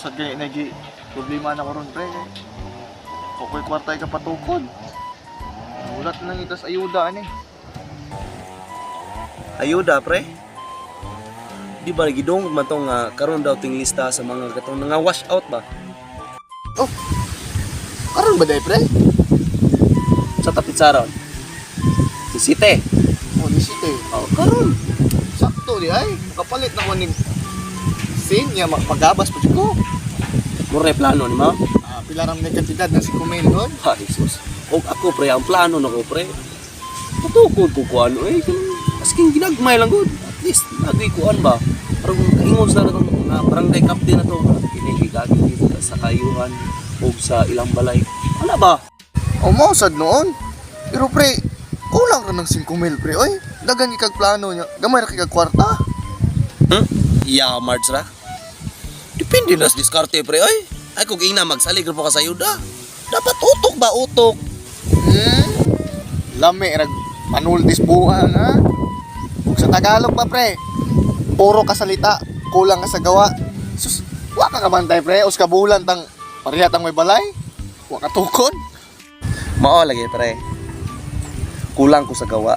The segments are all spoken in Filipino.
Sa kaya nagi problema na ko ron, pre. Kukoy kwarta ka patukod. Ulat na lang itas ayuda ani. Ayuda, pre. Di ba gidong man tong karon daw ting lista sa mga katong nga wash out ba? Oh. Karon ba day, pre? Sa tapitsaron. Si Site. Oh, ni Site. Oh, karon. Sakto di ay. Kapalit na ko ni Sin niya magpagabas pa ko. Mure plano ni mo? Pila ram ni kantidad na si Kumail doon. Ha, Jesus. Og ako pre, ang plano nako pre. Tutukod ko kuan eh. Asking ginagmay lang gud. At least nagay kuan ba. Parang kaingon sa natong barangay captain na to. Kinigigagi dito sa kayuhan o sa ilang balay. Ano ba? O mausad noon. Pero pre, kulang ra ng 5,000 pre. Oy, dagang ikag plano niya. Gamay ra kay kwarta. Yeah, Marge ra. Depende na sa diskarte pre oy. Ay kung ina magsalig ra pa ka sa ayuda. Dapat utok ba utok? Lami rag manultis buang ha. Ug sa Tagalog pa pre. Puro ka salita, kulang ka sa gawa. Sus, wa ka kabantay pre, us ka bulan tang pareha tang may balay. Wa ka tukod. Mao lagi pre. Kulang ko sa gawa.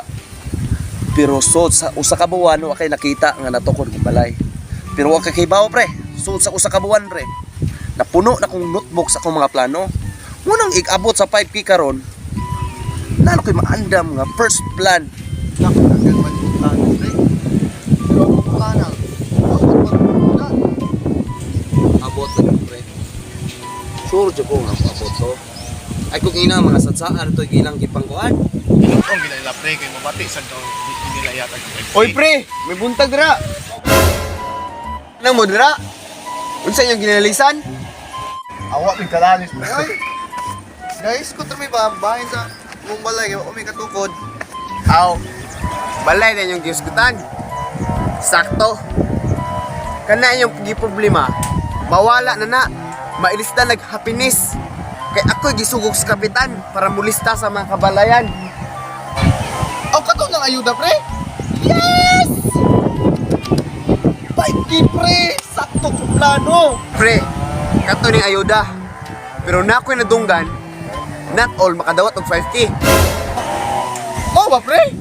Pero sud sa usa ka buwan wa kay nakita nga natukod kong balay. Pero wa kay kibaw pre. Sud sa usa ka buwan pre. Napuno na kong notebook sa akong mga plano. Munang igabot sa 5K karon. Lalo ko'y maandam nga first plan. Nakakagad man yung plano pre. Pero ako plano. Abot na pre. Sure jud ko nga abot to. Ay kung ina mga satsaan to gilang gipangkuan. Oh, ginala pre kay mabati sa daw nila yata. Oy pre, may buntag dira. Nang mo dira? Unsa yung ginalisan? Awa mi kalanis pre. Oy. Guys, ko may babahin sa mong balay, o may katukod. Aw. Balay na yung gisgutan. Sakto. Kana yung problema. Mawala na na. Mailista nag-happiness. Kay ako gisugog sa kapitan para mulista sa mga kabalayan. Aw, kato ng ayuda, pre? Yes! 5K, pre! Sakto ko plano! Pre, kato ng ayuda. Pero na ako'y nadunggan, not all makadawat og 5K. Mao ba, pre?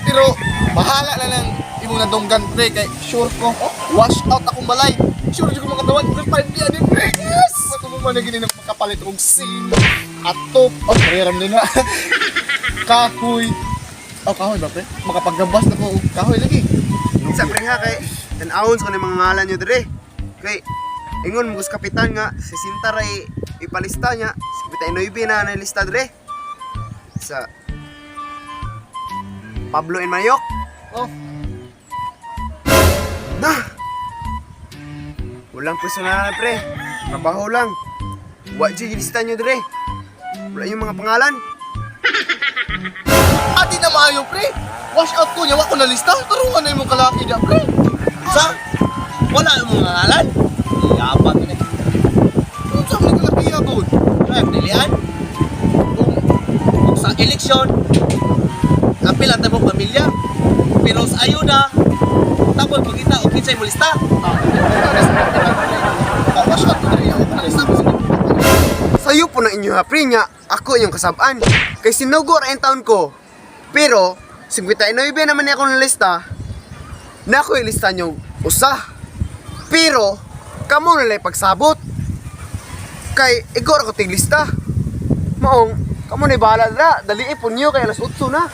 Pero, bahala na lang imong nadunggan, pre. Kay sure ko, wash out akong balay. Sure ko makadawat og 5K ani, pre. Yes! Bato mo man na gini nagpakapalit og sin, atop. Oh, pareram din na. Kahoy. Oh, kahoy ba, pre? Makapagabas na ko og kahoy lagi. Sa pre ha, kay tan-awon sa mga ngalan nyo dire. Kay, ingon mo sa kapitan nga, si Sinta ray ipalista niya. Si Kapitan Inoybe na nalista dire. Sa Pablo and Mayok. Oh. Nah. Walang personalan, pre. Trabaho lang. Wa di lista nyo dire. Wala yung mga pangalan. Ati na maayo, pre. Wash out ko niya, wa ko na lista. Tarungan na yung kalaki niya, pre. Sa wala mo nga ngalan. Yapat ni. Kung saan may kalaki niya, good? Ay pilihan. Kung sa eleksyon apil ang tabong pamilya. Pero sa ayuda tapos pagkita o kinsay mo lista. Wash out ko na rin. Sa'yo po na inyo, ha, pre, niya. Ako yung kasabaan. Kay sinugor ang taon ko. Pero, 59 naman niya ako ng lista. Na ako yung lista niyo usa. Pero, kamo na lang pagsabot. Kay, igor ako tiglista. Maong, kamo na bahala na. Daliin po niyo kay alas 8 na.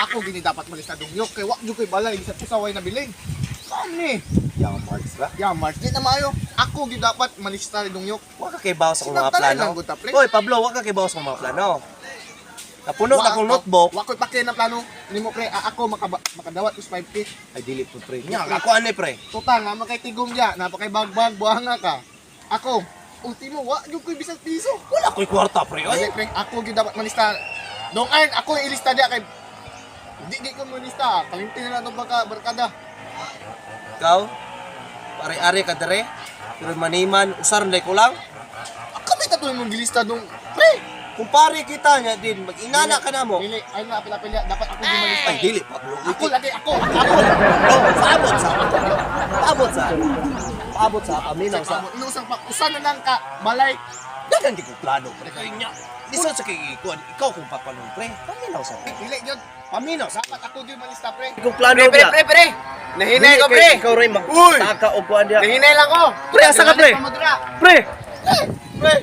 Ako gini dapat malista dungyok. Kay wak ko'y balay. Sa pusaway na biling. Saan ni? Yang marks ba? Yeah, March. Di na maayo. Ako gini dapat malista dungyok. Wa ka kay bawas sa mga Sinabtalan plano. lang, good, pre. Hoy Pablo, wa ka kay bawas sa mga plano. Napuno na kong notebook. Wak ko'y pakyan na plano. Nimo pre, ako makadawat us 5 feet. Ay dili po pre. Nya, Ako ano pre? Total nga makay tigong dia, napakay bagbag buhanga ka. Ako, ultimo wa gyud ko'y bisag piso. Wala ko'y kwarta pre. Ay, Oy. pre, ako gyud dapat malista. Dong earn ako yung ilista dia kay di ko malista. Kalimti na lang baka barkada. Ikaw? Pare-ari ka dire. Pero maniman usar nday ko lang. Kami katuloy mong gilista dong pre. Kung pare kita nya din mag-ingana ka na mo. Pili, ay na pila dapat ako gyud malista. Ay dili Pablo. Ako lagi ako. Oh, sabot sa. Sabot sa. paabot sa paminaw sa Inusang pa, usan na lang ka, malay. dagan di ko plano pre kay nya. Lisod sa kikuan, ikaw kung papanong pre. Paminaw sa pre. Dili yun, paminaw, sapat ako din malista, pre. Kung plano Pre, dia. pre. Nahinay ko, pre. Ikaw rin Uy! magtaka og kuan dia. Nahinay lang ko. Pre, asa ka, pre? Nahinay pa mo dira. Pre, Pre,